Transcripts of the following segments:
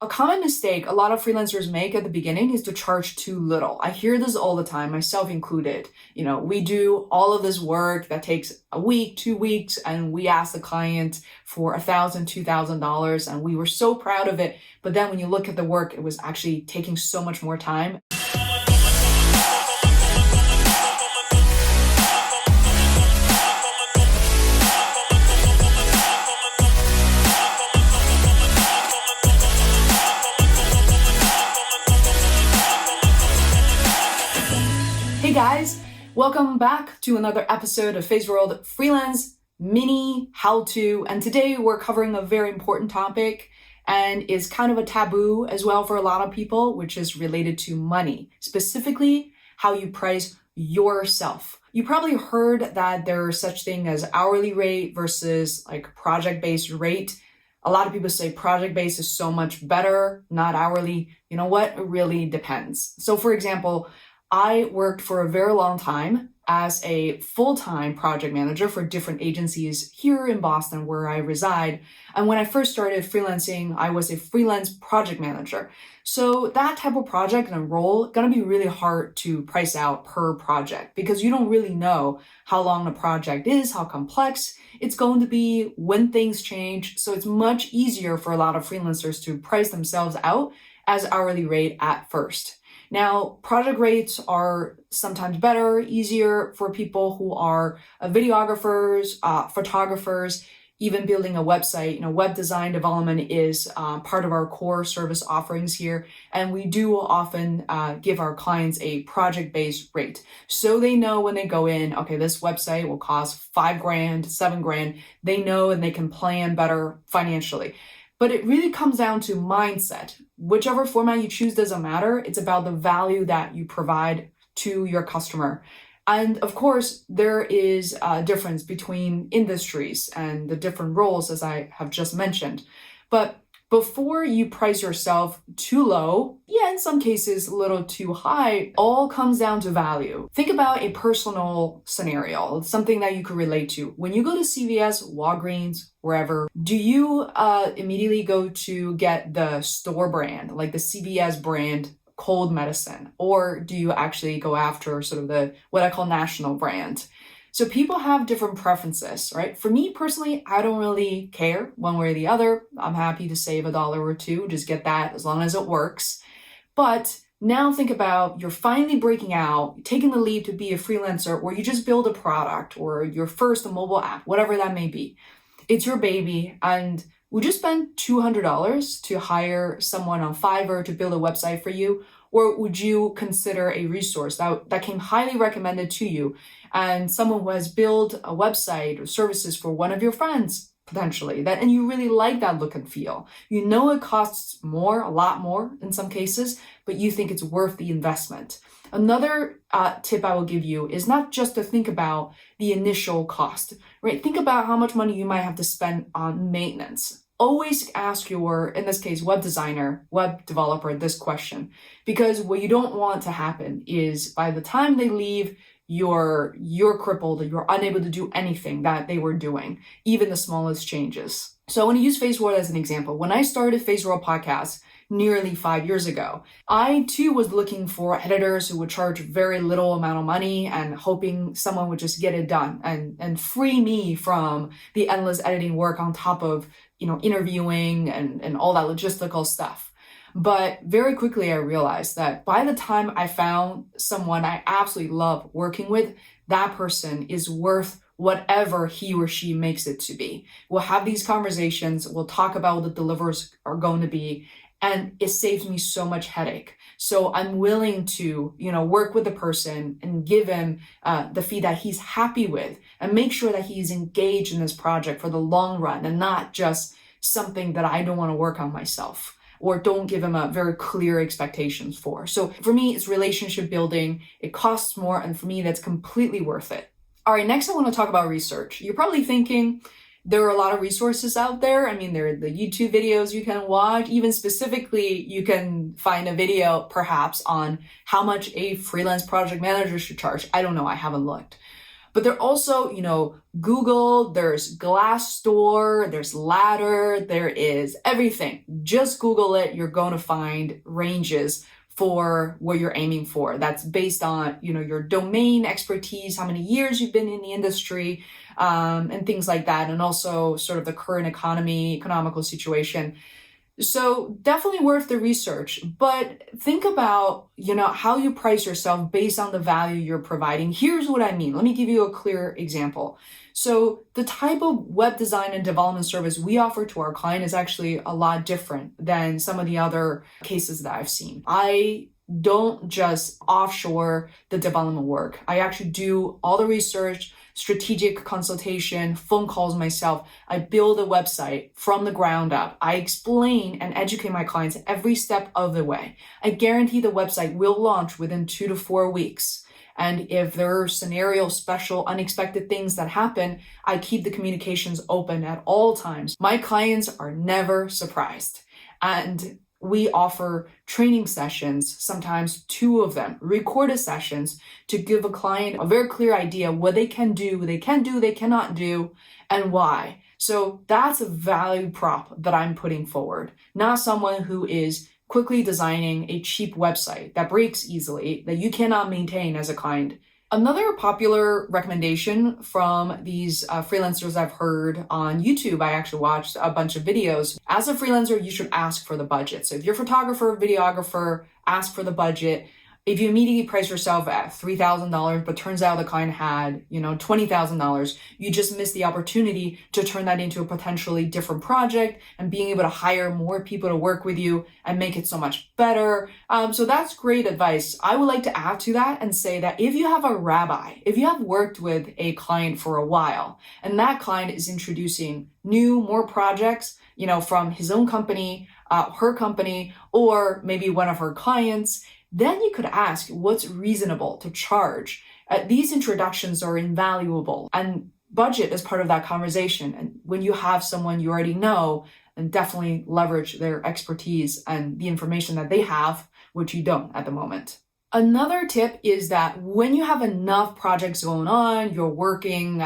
A common mistake a lot of freelancers make at the beginning is to charge too little. I hear this all the time, myself included. We do all of this work that takes a week, 2 weeks, and we ask the client for $1,000, $2,000, and we were so proud of it. But then when you look at the work, it was actually taking so much more time. Hey guys, welcome back to another episode of Phase World Freelance Mini How-To. And today we're covering a very important topic and is kind of a taboo as well for a lot of people, which is related to money, specifically how you price yourself. You probably heard that there's such thing as hourly rate versus like project-based rate. A lot of people say project-based is so much better, not hourly. You know what? It really depends. So for example, I worked for a very long time as a full-time project manager for different agencies here in Boston where I reside. And when I first started freelancing, I was a freelance project manager. So that type of project and role gonna be really hard to price out per project because you don't really know how long the project is, how complex it's going to be, when things change. So it's much easier for a lot of freelancers to price themselves out as hourly rate at first. Now, project rates are sometimes better, easier for people who are videographers, photographers, even building a website. Web design development is part of our core service offerings here. And we do often give our clients a project-based rate. So they know when they go in, okay, this website will cost $5,000, $7,000. They know and they can plan better financially. But it really comes down to mindset. Whichever format you choose doesn't matter. It's about the value that you provide to your customer. And of course, there is a difference between industries and the different roles, as I have just mentioned. But before you price yourself too low, in some cases a little too high, all comes down to value. Think about a personal scenario, something that you could relate to. When you go to CVS, Walgreens, wherever, do you immediately go to get the store brand, like the CVS brand cold medicine? Or do you actually go after sort of the, what I call national brand? So people have different preferences, right? For me personally, I don't really care one way or the other. I'm happy to save $1 or $2, just get that as long as it works. But now think about you're finally breaking out, taking the leap to be a freelancer, or you just build a product or your first mobile app, whatever that may be. It's your baby, and would you spend $200 to hire someone on Fiverr to build a website for you? Or would you consider a resource that came highly recommended to you and someone who has built a website or services for one of your friends, potentially, and you really like that look and feel? You know it costs more, a lot more in some cases, but you think it's worth the investment. Another tip I will give you is not just to think about the initial cost, right? Think about how much money you might have to spend on maintenance. Always ask your, in this case, web designer, web developer, this question, because what you don't want to happen is by the time they leave, you're crippled, you're unable to do anything that they were doing, even the smallest changes. So I want to use Phase World as an example. When I started Phase World Podcast nearly 5 years ago, I too was looking for editors who would charge very little amount of money and hoping someone would just get it done and free me from the endless editing work on top of interviewing and all that logistical stuff. But very quickly I realized that by the time I found someone I absolutely love working with, that person is worth whatever he or she makes it to be. We'll have these conversations, we'll talk about what the delivers are going to be, and it saves me so much headache. So I'm willing to, work with the person and give him the fee that he's happy with and make sure that he's engaged in this project for the long run and not just something that I don't want to work on myself or don't give him a very clear expectations for. So for me, it's relationship building. It costs more. And for me, that's completely worth it. All right, next I want to talk about research. You're probably thinking, there are a lot of resources out there. I mean, there are the YouTube videos you can watch. Even specifically, you can find a video perhaps on how much a freelance project manager should charge. I don't know, I haven't looked. But they're also, Google, there's Glassdoor, there's Ladder, there is everything. Just Google it. You're going to find ranges for what you're aiming for. That's based on, your domain expertise, how many years you've been in the industry, and things like that. And also sort of the current economical situation. So definitely worth the research, but think about, how you price yourself based on the value you're providing. Here's what I mean. Let me give you a clear example. So the type of web design and development service we offer to our client is actually a lot different than some of the other cases that I've seen. I don't just offshore the development work. I actually do all the research, strategic consultation, phone calls myself. I build a website from the ground up. I explain and educate my clients every step of the way. I guarantee the website will launch within 2 to 4 weeks. And if there are scenario, special, unexpected things that happen, I keep the communications open at all times. My clients are never surprised. And we offer training sessions, sometimes 2 of them, recorded sessions, to give a client a very clear idea what they can do, they cannot do, and why. So that's a value prop that I'm putting forward, not someone who is quickly designing a cheap website that breaks easily, that you cannot maintain as a client. Another popular recommendation from these freelancers I've heard on YouTube, I actually watched a bunch of videos. As a freelancer, you should ask for the budget. So if you're a photographer, videographer, ask for the budget. If you immediately price yourself at $3,000, but turns out the client had, $20,000, you just missed the opportunity to turn that into a potentially different project and being able to hire more people to work with you and make it so much better. So that's great advice. I would like to add to that and say that if you have a rabbi, if you have worked with a client for a while, and that client is introducing more projects, from his own company, her company, or maybe one of her clients, then you could ask what's reasonable to charge. These introductions are invaluable, and budget is part of that conversation. And when you have someone you already know, then definitely leverage their expertise and the information that they have, which you don't at the moment. Another tip is that when you have enough projects going on, you're working,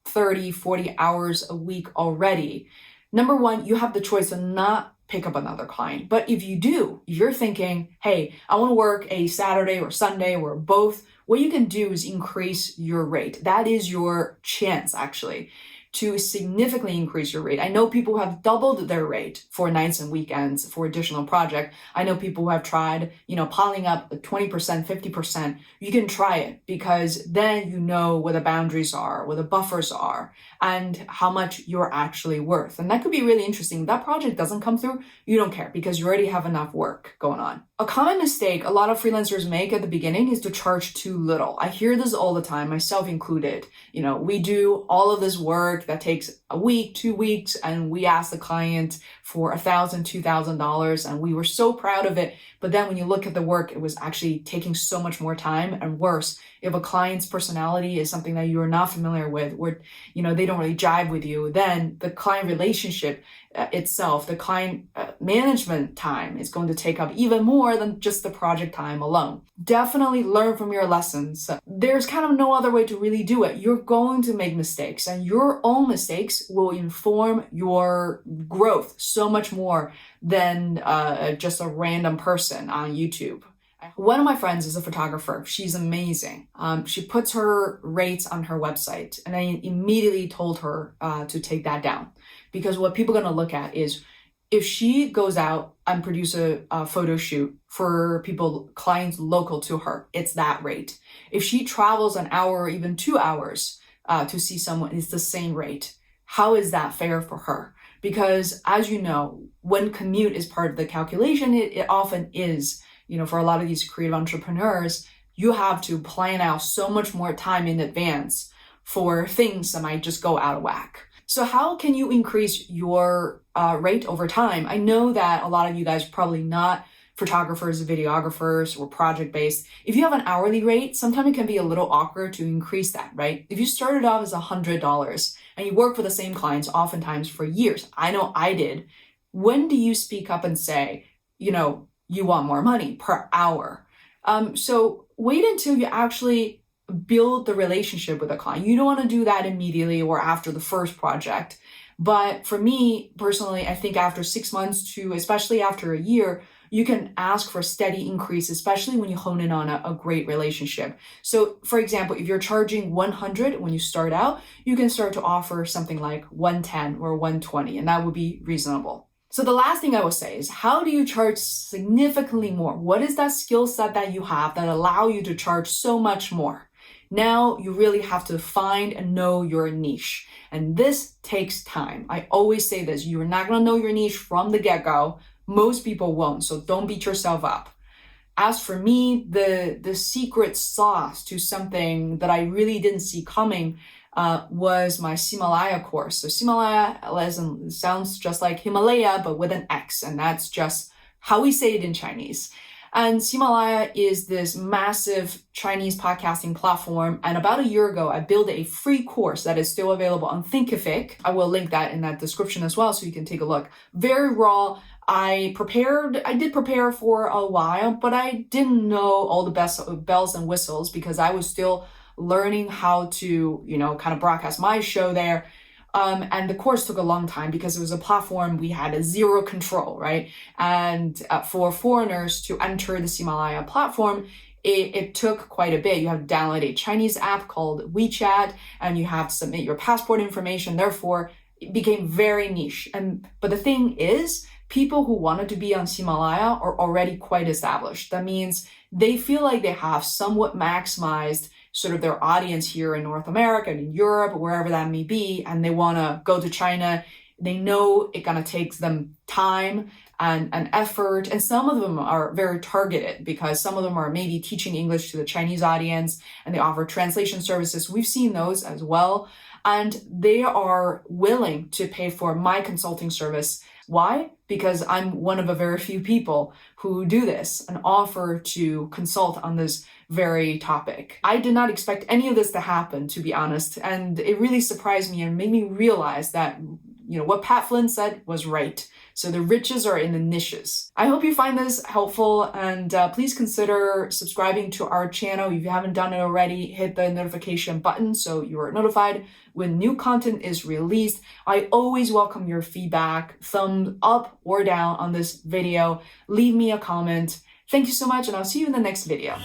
30, 40 hours a week already. Number one, you have the choice to not pick up another client. But if you do, you're thinking, hey, I want to work a Saturday or Sunday or both, what you can do is increase your rate. That is your chance, actually, to significantly increase your rate. I know people who have doubled their rate for nights and weekends for additional project. I know people who have tried, piling up 20%, 50%. You can try it because then you know what the boundaries are, what the buffers are, and how much you're actually worth. And that could be really interesting. If that project doesn't come through, you don't care because you already have enough work going on. A common mistake a lot of freelancers make at the beginning is to charge too little. I hear this all the time, myself included. We do all of this work that takes a week, 2 weeks, and we ask the client for $1,000, $2,000, and we were so proud of it. But then when you look at the work, it was actually taking so much more time. And worse, if a client's personality is something that you're not familiar with, or they don't really jive with you, then the client relationship itself, the client management time is going to take up even more than just the project time alone. Definitely learn from your lessons. There's kind of no other way to really do it. You're going to make mistakes, and your own mistakes will inform your growth so much more than just a random person on YouTube. One of my friends is a photographer. She's amazing. She puts her rates on her website, and I immediately told her to take that down, because what people are going to look at is if she goes out and produces a photo shoot for clients local to her, it's that rate. If she travels an hour or even 2 hours to see someone, it's the same rate. How is that fair for her? Because as you know, when commute is part of the calculation, it often is. For a lot of these creative entrepreneurs, you have to plan out so much more time in advance for things that might just go out of whack. So how can you increase your rate over time? I know that a lot of you guys are probably not photographers, videographers, or project-based. If you have an hourly rate, sometimes it can be a little awkward to increase that, right? If you started off as $100 and you work for the same clients oftentimes for years, I know I did, when do you speak up and say, you want more money per hour? So wait until you actually build the relationship with a client. You don't want to do that immediately or after the first project. But for me personally, I think after 6 months to especially after a year, you can ask for a steady increase, especially when you hone in on a great relationship. So for example, if you're charging 100 when you start out, you can start to offer something like 110 or 120, and that would be reasonable. So the last thing I will say is, how do you charge significantly more? What is that skill set that you have that allow you to charge so much more? Now you really have to find and know your niche. And this takes time. I always say this, you're not gonna know your niche from the get-go. Most people won't, so don't beat yourself up. As for me, the secret sauce to something that I really didn't see coming was my Himalaya course. So Himalaya sounds just like Himalaya, but with an X, and that's just how we say it in Chinese. And Himalaya is this massive Chinese podcasting platform. And about a year ago, I built a free course that is still available on Thinkific. I will link that in that description as well, so you can take a look. Very raw. I did prepare for a while, but I didn't know all the best bells and whistles because I was still learning how to, kind of broadcast my show there. And the course took a long time because it was a platform we had zero control, right? And for foreigners to enter the Himalaya platform, it took quite a bit. You have to download a Chinese app called WeChat, and you have to submit your passport information. Therefore, it became very niche. But the thing is, people who wanted to be on Himalaya are already quite established. That means they feel like they have somewhat maximized sort of their audience here in North America and in Europe, wherever that may be, and they want to go to China. They know it gonna take them time and effort, and some of them are very targeted because some of them are maybe teaching English to the Chinese audience and they offer translation services. We've seen those as well, and they are willing to pay for my consulting service. Why? Because I'm one of a very few people who do this and offer to consult on this very topic. I did not expect any of this to happen, to be honest, and it really surprised me and made me realize that, what Pat Flynn said was right. So the riches are in the niches. I hope you find this helpful, and please consider subscribing to our channel. If you haven't done it already, hit the notification button so you are notified when new content is released. I always welcome your feedback, thumbs up or down on this video. Leave me a comment. Thank you so much, and I'll see you in the next video.